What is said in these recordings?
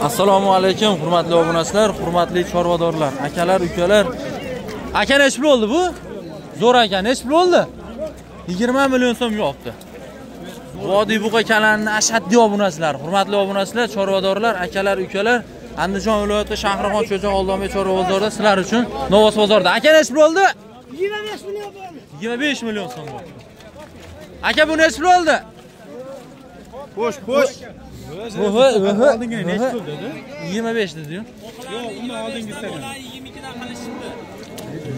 Assalomu alaykum, hurmatli obunachilar, hurmatli chorvadorlar, akalar, ukalar. Aka nech pul bo'ldi bu? Zo'r aka, nech pul bo'ldi? 20 million so'm yopdi. Vodiy buqa kanalining ashaddiy obunachilar, hurmatli obunachilar, chorvadorlar, akalar, ukalar, Andijon viloyati Shahrixon Cho'ja Oldonbek chorva bozorida sizlar uchun Novos bozorda. Aka nech pul bo'ldi? 25 million bo'ldi. 25 million so'm bo'ldi. Aka bu nech pul bo'ldi? Xo'sh. Oldingi nech pul dedi? 25 dedi-yu. Yo'q, uni oldingizdan.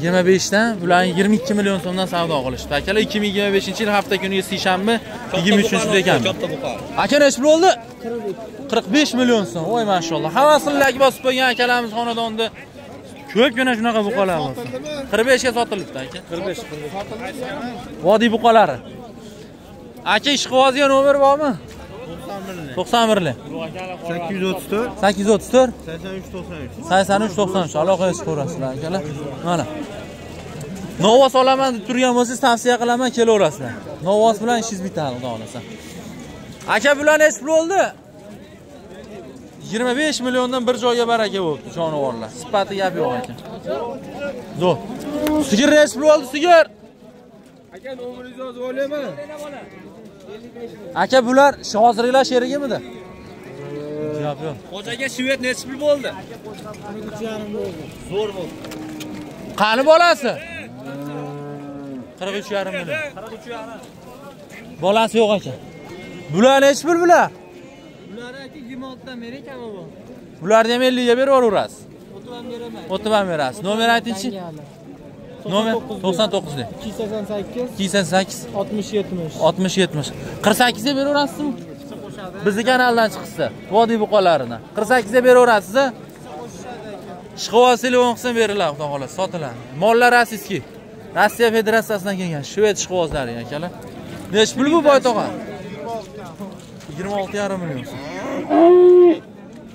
22 dan bularning 22 million so'mdan savdo qilishdi. Akalar 2025-yil hafta kuni seshanba 23-da ekan. Aka nech pul bo'ldi? 45 million so'm. Voy mashalloh. Havasini bosib qo'ygan akalarimiz xonadonda ko'pgina shunaqa buqalar bor. 45 ga sotilibdi aka. 45. Vodiy buqalari. Aka ishqibozga nomer bormi? 91. 834 834 83 93. 83 93. Aloqaga chiqaverasizlar akalar. Mana. Novos olaman deb turgan bo'lsangiz tavsiya qilaman, kelaverasizlar. Novos bilan ishingiz bitadi, xudo xolasa. Aka bular nech pul bo'ldi? 25 milliondan bir joyga baraka bo'ldi jonivorlar. Sifati gap yo'q ekan. Zo'r. Sigir nech pul bo'ldi, sigir? Aka nomeringizni yozib olayman. Aka bular hozirgilar sherigimidi? Gap yo'q. Xo'jaga shvet nech pul bo'ldi? 3,5 bo'ldi. Zo'r bo'ldi. Qani bolasi? 43,5 million. 43,5. Bolasi yo'q ekan. Bular nech pul bular? Bular aka 26 dan beri kam bu. Bularni ham 50 ga berib yuborasiz. O'tib ham beraman. O'tib ham berasiz. Nomer aytingchi? Nomer 99 de. 288 288 60 70. 60 70. 48 ga beraverasizmi? Bizning kanaldan chiqsa, vodiy buqalarini 48 ga beraverasiz. Ishqibol telefon qilsa beriladi, xudo xolasa, sotiladi. Mollar rossiyskiy. Rossiya Federatsiyasidan kelgan shved ishqibozlari akalar. Nech pul bu boytog'a? 26,5 million.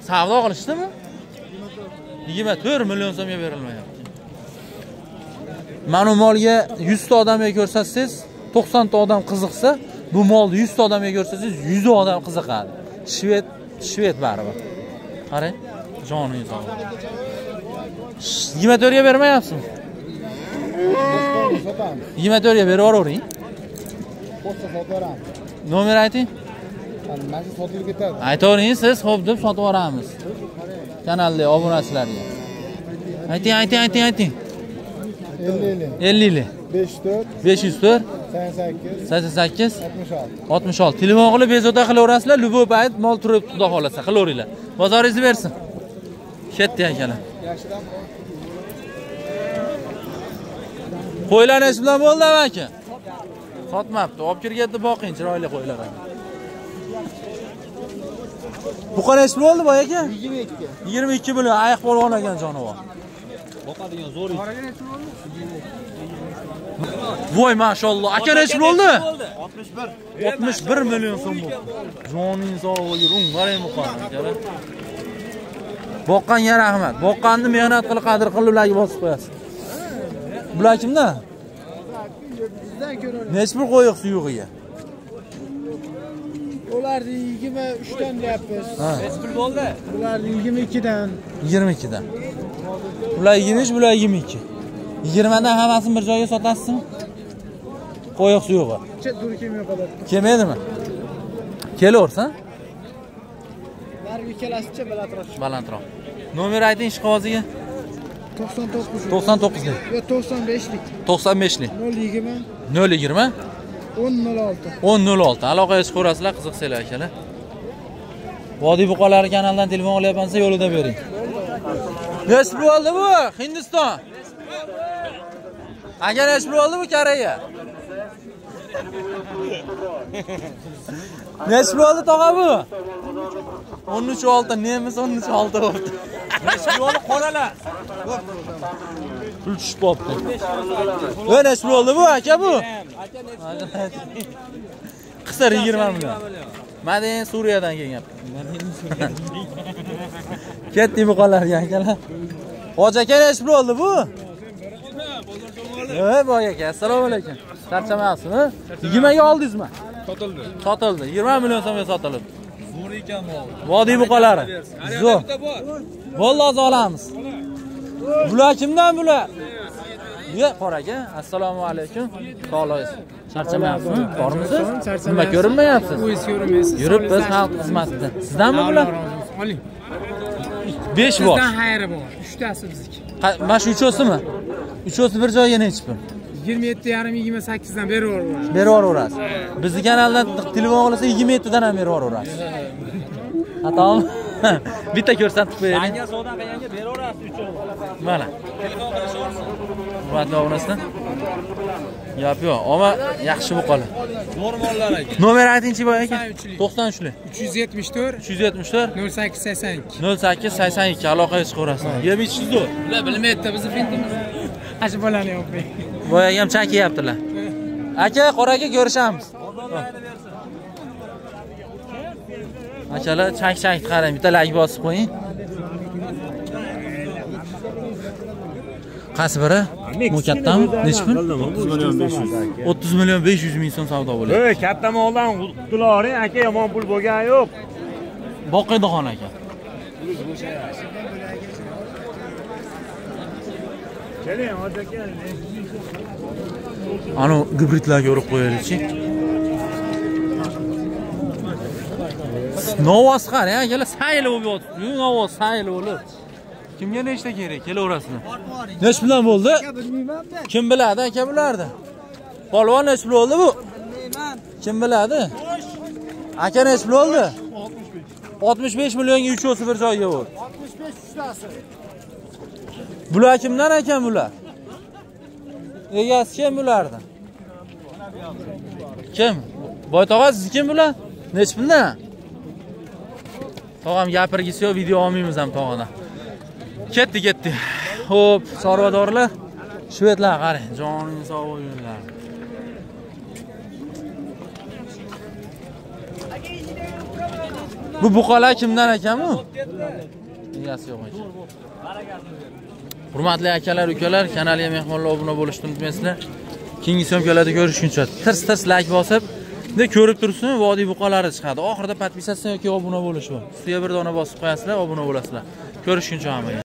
Savdo qilishdimi? 24 million so'mga berilmayapti. Mana bu molga 100 ta odamga ko'rsatsangiz, 90 ta odam qiziqsa, bu molni 100 ta odamga ko'rsatsangiz, 100 odam qiziqadi. Shved baribir. Qarang, joningiz sog'. 24 ga bermayapsizmi? 24 ga berib yuboring. Pochta sotib beramiz. Nomer ayting. Mana shu sotilib ketadi. Aytavering, siz xo'p deb sotib yuboramiz. Kanalda obunachilarga. Ayting. 50 504 88 66. Telefon qilib bezovta qilaverasizlar, luboy payt mol turib xudo xolasa qilaveringlar. Bozoringizni bersin. Ketdi akalar. Qo'ylar nech bilan bo'ldi aka? Sotmabdi. Olib kirganda boqing, chiroyli qo'ylar. Bu qancha pul bo'ldi boy aka? 22. 22 million ayiq polvon ekan jonivor. Boqadigan zo'r. Voy mashalloh. Aka nech pul bo'ldi? 61. 61 million so'm bo'ldi. Joningiz sog'ligiga ung qarang muqam akalar. Boqqanga rahmat. Boqqanni mehnat qilib qadr qilib ularga bosib qo'yasiz. Bular kimdan? Bizdan ko'ramiz. Nech pul qo'yiq suyug'iga? Ularni 23 dan deyapmiz. Nech pul bo'ldi? Ularni 22 dan. 22 dan. Bular 20, bular 22. 20 dan hammasini bir joyga sotasizmi? Qo'yiq suyug'i. Dur kelmay qoladi. Kelmaydimi? Kelaversin. Narigi kelasicha balandroq. Balandroq. Nomer ayting ishqiboziga. 99. 99 lik. Yo 95lik. 95 lik. 020 020 1006. 1006. Aloqaga chiqaverasizlar, qiziqsanglar akalar. Vodiy buqalari kanalidan telefon qilyapsiz, yo'lida bering. Nech pul bo'ldi bu? Hindiston. Aka nech pul bo'ldi bu Koreya? Nech pul bo'ldi tog'a bu? 13.6, nemis 13.6 bo'ldi. Nech pul bo'ldi qoralar? Pul tushib qopti. Voy nech pul bo'ldi bu aka bu? Qisir 20 million. Madin Suriyadan kelgan. Ketdi buqalarga akalar. Hoji aka nech pul bo'ldi bu? Boy aka, assalomu alaykum. Charchamayapsizmi? 20 ga oldingizmi? Sotildi. Sotildi. 20 million so'mga sotildi. Zo'r ekan bu. Vodiy buqalari. Zo'r. Vallahi olamiz. Bular kimdan bular? Ya qoraga. Assalomu alaykum. Sog'ligingiz. Charchamayapsizmi? Bormisiz? Nima ko'rinmayapsiz? O'zingiz ko'rinmaysiz. Yurib biz xalq xizmatida. Sizdanmi bular? Oling. 5 bor. Bizdan xayri bor. 3 tasi bizniki. Mana shu uchosimi? Uchosi bir joyga nechi pul? 27,5 dan beri yuboramiz. Berib yuborasiz. Bizni kanaldan telefon qilsa 27 dan ham berib yuborasiz. Xatomi? Bitta ko'rsatib qo'ying. Yanga savdo qilganga beraverasiz 3 o'g'il. Mana. Telefon qilishaversin. Hurmatli obunachilar. Gap yo'q, ammo yaxshi buqalar. Zo'r mollar aka. Nomer aytingchi boy aka? 93. 93. 374 374 0882. 0882 aloqaga chiqaverasiz. Yeb ichish zo'r. Ular bilmaydi bizni fintimiz. Ashi bolani yo'qing. Boyaga ham chakiyaptilar. Aka, qoraga ko'rishamiz. Akalar chak qarang, bitta like bosib qo'ying. Qaysi biri? Bu kattami? Nechi pul? 30 million 500 ming so'm savdo bo'ladi. Ey, katta moldan qutuloring aka, yomon pul bo'lgan yo'q. Boqidaxon aka. Keling, hozir aka. Ana gibridlarga urib qo'yaylik-chi. Novoz qarang, akalar sayli bo'lib yotibdi. Novoz sayli bo'lib. Kimga nechta kerak? Kelaverasizlar. Nech bilan bo'ldi? Bilmayman-da. Kim biladi aka bularni? Polvon nech pul bo'ldi bu? Bilmayman. Kim biladi? Aka nech pul bo'ldi? 65 millionga 3 o'si bir joyga bo'ldi. 65 uchtasi. Bular kimdan ekan bular? Egasi kim bulardan? Kim? Boytog'a siz kim bular? Nech puldan? Tog'am gapirgisi yo'q, video olmaymiz ham tog'adan. Ketdi. Xo'p, chorvadorlar, shvedlar qarang, joning sog' bo'linglar. Bu buqalar kimdan ekan bu? Egasi yo'q ekan. Hurmatli akalar, ukalar, kanalga mehmonlar obuna bo'lishni unutmaysizlar. Keyingi syomkalarda ko'rishguncha tirs like bosib, ko'rib tursin, vodiy buqalari chiqadi. Oxirida podpisatsiya yoki obuna bo'lish bor. Ustiga bir dona bosib qo'yasizlar, obuna bo'lasizlar. Ko'rishguncha hammaga.